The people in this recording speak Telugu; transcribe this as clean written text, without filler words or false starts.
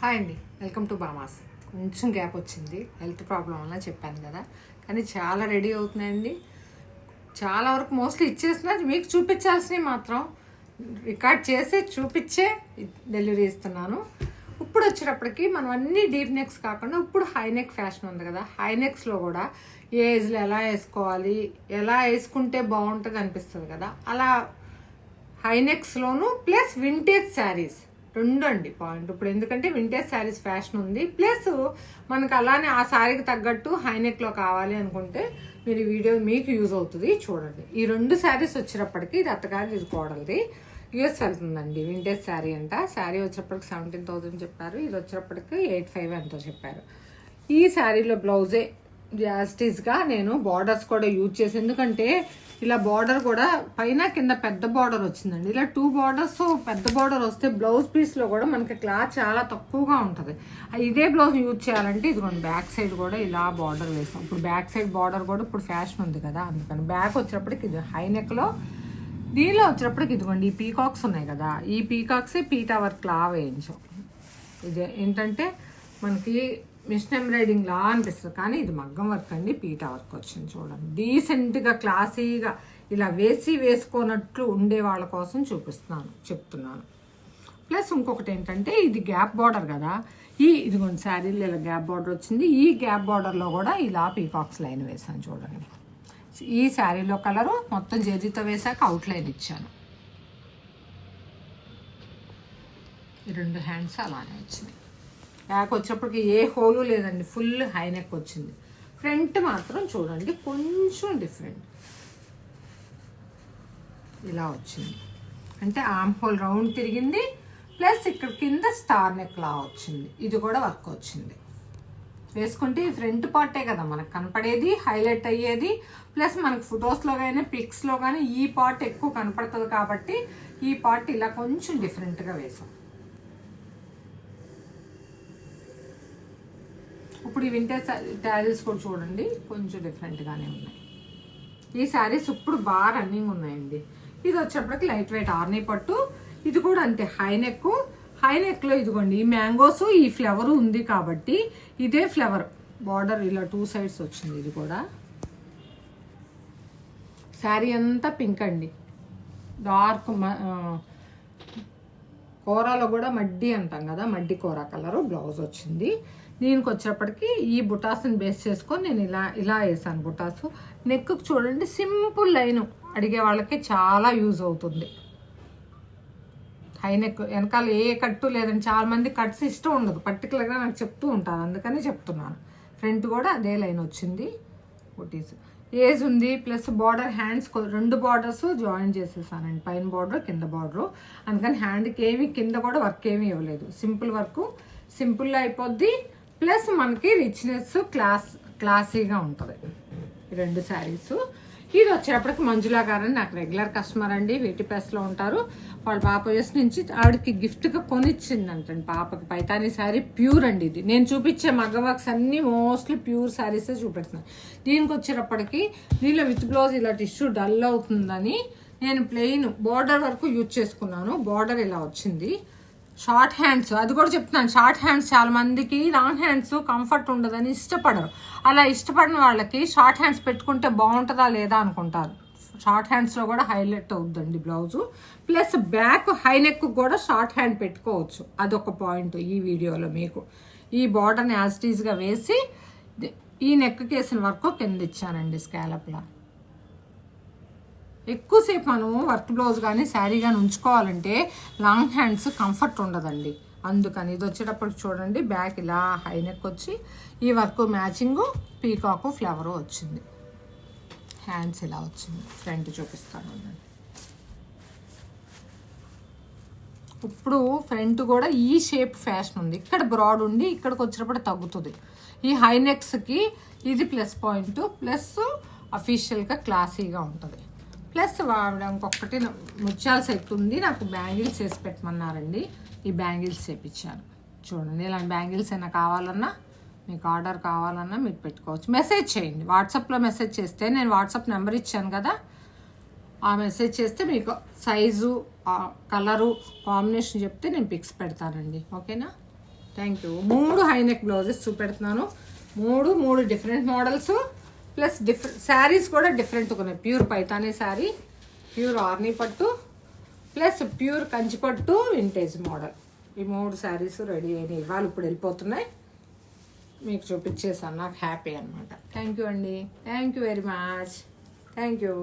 హాయ్ అండి, వెల్కమ్ టు బామాస్. కొంచెం గ్యాప్ వచ్చింది, హెల్త్ ప్రాబ్లం వల్ల చెప్పాను కదా, కానీ చాలా రెడీ అవుతున్నాయండి. చాలా వరకు మోస్ట్లీ ఇచ్చేసిన మీకు చూపించాల్సినవి మాత్రం రికార్డ్ చేసి చూపించే డెలివరీ ఇస్తున్నాను. ఇప్పుడు వచ్చేటప్పటికి మనం అన్ని డీప్ నెక్స్ కాకుండా ఇప్పుడు హై నెక్ ఫ్యాషన్ ఉంది కదా, హై నెక్స్లో కూడా ఏ ఏజ్లో ఎలా వేసుకోవాలి, ఎలా వేసుకుంటే బాగుంటుంది అనిపిస్తుంది కదా, అలా హై నెక్స్లోను ప్లస్ వింటేజ్ శారీస్ రెండు అండి పాయింట్. ఇప్పుడు ఎందుకంటే వింటేజ్ శారీస్ ఫ్యాషన్ ఉంది, ప్లస్ మనకు అలానే ఆ శారీకి తగ్గట్టు హైనెక్లో కావాలి అనుకుంటే మీరు ఈ వీడియో మీకు యూజ్ అవుతుంది, చూడండి. ఈ రెండు శారీస్ వచ్చేటప్పటికి ఇది అత్తగారి, ఇది కోడలిది, యూఎస్ వెళ్తుందండి. వింటేజ్ శారీ అంట. శారీ వచ్చేటప్పటికి 17,000 చెప్పారు, ఇది వచ్చేటప్పటికి 8,500 ఎంతో చెప్పారు. ఈ శారీలో బ్లౌజే జాస్టీస్గా నేను బార్డర్స్ కూడా యూజ్ చేసి, ఎందుకంటే ఇలా బార్డర్ కూడా పైన కింద పెద్ద బార్డర్ వచ్చిందండి. ఇలా 2 బార్డర్స్ పెద్ద బార్డర్ వస్తే బ్లౌజ్ పీస్లో కూడా మనకి క్లాత్ చాలా తక్కువగా ఉంటుంది. ఇదే బ్లౌజ్ యూజ్ చేయాలంటే ఇదిగోండి బ్యాక్ సైడ్ కూడా ఇలా బార్డర్ వేసాం. ఇప్పుడు బ్యాక్ సైడ్ బార్డర్ కూడా ఇప్పుడు ఫ్యాషన్ ఉంది కదా, అందుకని బ్యాక్ వచ్చేటప్పటికి ఇది హై నెక్లో, దీనిలో వచ్చేటప్పటికి ఇదిగోండి ఈ పీకాక్స్ ఉన్నాయి కదా, ఈ పీకాక్సే పీటా వర్క్ లా వేయించాం. ఇది ఏంటంటే మనకి మిషన్ ఎంబ్రాయిడింగ్ లా అనిపిస్తుంది, కానీ ఇది మగ్గం వర్క్ అండి, పీటా వర్క్ వచ్చింది. చూడండి డీసెంట్గా క్లాసీగా ఇలా వేసుకోనట్లు ఉండే వాళ్ళ కోసం చెప్తున్నాను. ప్లస్ ఇంకొకటి ఏంటంటే ఇది గ్యాప్ బార్డర్ కదా, ఇదిగోండి శారీలో ఇలా గ్యాప్ బార్డర్ వచ్చింది. ఈ గ్యాప్ బార్డర్లో కూడా ఇలా పీకాక్స్ లైన్ వేసాను చూడండి. ఈ శారీలో కలరు మొత్తం జరీతో వేసాక అవుట్లైన్ ఇచ్చాను. ఈ 2 హ్యాండ్స్ అలానే వచ్చినాయి. బ్యాక్ వచ్చేప్పటికి ఏ హోలు లేదండి, ఫుల్ హై నెక్ వచ్చింది. ఫ్రంట్ మాత్రం చూడండి కొంచెం డిఫరెంట్, ఇలా వచ్చింది. అంటే ఆర్మ్ హోల్ రౌండ్ తిరిగింది, ప్లస్ ఇక్కడ కింద స్టార్ నెక్ లా వచ్చింది. ఇది కూడా వర్క్ వచ్చింది. వేసుకుంటే ఈ ఫ్రంట్ పార్టే కదా మనకు కనపడేది, హైలైట్ అయ్యేది. ప్లస్ మనకు ఫొటోస్లో కానీ పిక్స్లో కానీ ఈ పార్ట్ ఎక్కువ కనపడుతుంది కాబట్టి ఈ పార్ట్ ఇలా కొంచెం డిఫరెంట్గా వేసాం. ఇప్పుడు ఈ వింటేజ్ శారీస్ కూడా చూడండి కొంచెం డిఫరెంట్గానే ఉన్నాయి. ఈ శారీస్ ఇప్పుడు బాగా రన్నింగ్ ఉన్నాయండి. ఇది వచ్చేప్పటికి లైట్ వెయిట్ ఆర్నీ పట్టు, ఇది కూడా అంతే హై నెక్. హై నెక్లో ఇదిగోండి ఈ మ్యాంగోస్, ఈ ఫ్లవర్ ఉంది కాబట్టి ఇదే ఫ్లవర్ బార్డర్ ఇలా 2 సైడ్స్ వచ్చింది. ఇది కూడా శారీ అంతా పింక్ అండి, డార్క్ కూరలో కూడా మడ్డి అంటాం కదా, మడ్డి కూర కలరు బ్లౌజ్ వచ్చింది. దీనికి వచ్చేప్పటికి ఈ బుటాస్ని బేస్ చేసుకొని నేను ఇలా వేసాను బుటాసు. నెక్కు చూడండి సింపుల్ లైన్, అడిగే వాళ్ళకి చాలా యూజ్ అవుతుంది. హై నెక్ వెనకాల ఏ కట్టు లేదండి, చాలామంది కట్స్ ఇష్టం ఉండదు, పర్టికులర్గా నాకు చెప్తూ ఉంటారు, అందుకని చెప్తున్నాను. ఫ్రంట్ కూడా అదే లైన్ వచ్చింది. బుటీస్ ఏజ్ ఉంది, plus border hands 2 borders join చేసేసానండి, పైన బార్డర్ కింద బార్డరు. అందుకని హ్యాండ్కి ఏమి కింద కూడా వర్క్ ఏమీ ఇవ్వలేదు, సింపుల్ వర్క్, సింపుల్గా అయిపోద్ది. ప్లస్ మనకి రిచ్నెస్ క్లాసీగా ఉంటుంది ఈ 2 శారీస్. ఇది వచ్చేటప్పటికి మంజులా గారు అని నాకు రెగ్యులర్ కస్టమర్ అండి, వేటిపేస్లో ఉంటారు. వాళ్ళ పాప చేసి నుంచి ఆవిడకి గిఫ్ట్గా కొనిచ్చిందంటండి పాపకి పైతానీ శారీ. ప్యూర్ అండి ఇది. నేను చూపించే మగ్గ వర్క్స్ అన్నీ మోస్ట్లీ ప్యూర్ శారీసే చూపెడుతున్నాను. దీనికి వచ్చేటప్పటికి దీనిలో విత్ బ్లౌజ్ ఇలా టిష్యూ డల్ అవుతుందని నేను ప్లెయిన్ బార్డర్ వరకు యూజ్ చేసుకున్నాను. బార్డర్ ఇలా వచ్చింది. షార్ట్ హ్యాండ్స్, అది కూడా చెప్తున్నాను, షార్ట్ హ్యాండ్స్ చాలా మందికి లాంగ్ హ్యాండ్స్ కంఫర్ట్ ఉండదని ఇష్టపడరు. అలా ఇష్టపడిన వాళ్ళకి షార్ట్ హ్యాండ్స్ పెట్టుకుంటే బాగుంటుందా లేదా అనుకుంటారు. షార్ట్ హ్యాండ్స్లో కూడా హైలైట్ అవుతుందండి blouse. Plus back high neck కూడా షార్ట్ హ్యాండ్ పెట్టుకోవచ్చు, అదొక పాయింట్ ఈ వీడియోలో. మీకు ఈ బార్డర్ని యాజ్ ఇట్ ఈజ్గా వేసి ఈ నెక్ కేసిన వరకు కింద ఇచ్చానండి స్కాలప్లా. ఎక్కువసేపు మనము వర్క్ బ్లౌజ్ కానీ శారీ కానీ ఉంచుకోవాలంటే లాంగ్ హ్యాండ్స్ కంఫర్ట్ ఉండదండి, అందుకని. ఇది వచ్చేటప్పుడు చూడండి బ్యాక్ ఇలా హై నెక్ వచ్చి ఈ వర్క్ మ్యాచింగ్ పీకాకు ఫ్లవరు వచ్చింది. హ్యాండ్స్ ఇలా వచ్చింది. ఫ్రంట్ చూపిస్తాను. ఇప్పుడు ఫ్రంట్ కూడా ఈ షేప్ ఫ్యాషన్ ఉంది, ఇక్కడ బ్రాడ్ ఉండి ఇక్కడికి వచ్చినప్పుడు తగ్గుతుంది. ఈ హై నెక్స్కి ఇది ప్లస్ పాయింట్, ప్లస్ అఫీషియల్గా క్లాసీగా ఉంటుంది. ప్లస్ ఇంకొకటి ముత్యాల సెట్ ఉంది, నాకు బ్యాంగిల్స్ వేసి పెట్టమన్నారండి, ఈ బ్యాంగిల్స్ చేపించాను. చూడండి ఇలాంటి బ్యాంగిల్స్ అయినా కావాలన్నా, మీకు ఆర్డర్ కావాలన్నా మీరు పెట్టుకోవచ్చు. మెసేజ్ చేయండి, వాట్సాప్లో మెసేజ్ చేస్తే, నేను వాట్సాప్ నెంబర్ ఇచ్చాను కదా, ఆ మెసేజ్ చేస్తే మీకు సైజు, కలరు, కాంబినేషన్ చెప్తే నేను పిక్స్ పెడతానండి. ఓకేనా? Thank you. 3 high neck blouses చూపెడుతున్నాను. మూడు డిఫరెంట్ మోడల్స్ ప్లస్ శారీస్ కూడా డిఫరెంట్ ఉన్నాయి. ప్యూర్ పైతానీ శారీ, ప్యూర్ ఆర్నీ పట్టు ప్లస్ ప్యూర్ కంచి పట్టు వింటేజ్ మోడల్. ఈ 3 శారీస్ రెడీ అయినాయి. ఇవాళ ఇప్పుడు వెళ్ళిపోతున్నాయి. మీకు చూపించేసాను. నాకు హ్యాపీ అనమాట. థ్యాంక్ యూ అండి. Thank you very much. Thank you.